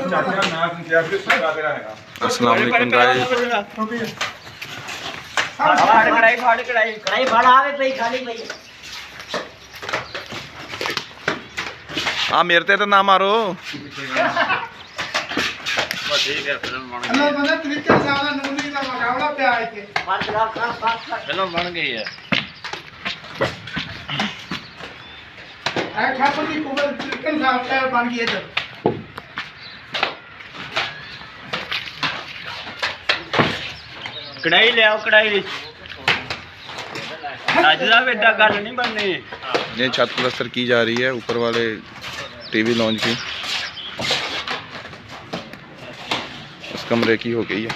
ਚਾਚਾ ਨਾ ਕਿਹਾ ਕਿ ਸਗਾ ਤੇਰਾ ਹੈਗਾ। अस्सलाम वालेकुम गाइस। कढ़ाई फाड़ आवे पई खाली पई आ मेरे ते तो ना मारो। ठीक है फिल्म बन गई। अल्लाह बंदा तरीके से आला नूनी का मुकाबला पे आए थे। फिल्म बन गई है। ऐ ठाकुर की कुबल तरीके से आला बन गई है। कढ़ाई ले आओ कढ़ाई आज दा बेटा गल नहीं बननी। ये छत प्लास्टर की जा रही है ऊपर वाले टीवी लॉन्च की। इस कमरे की हो गई है।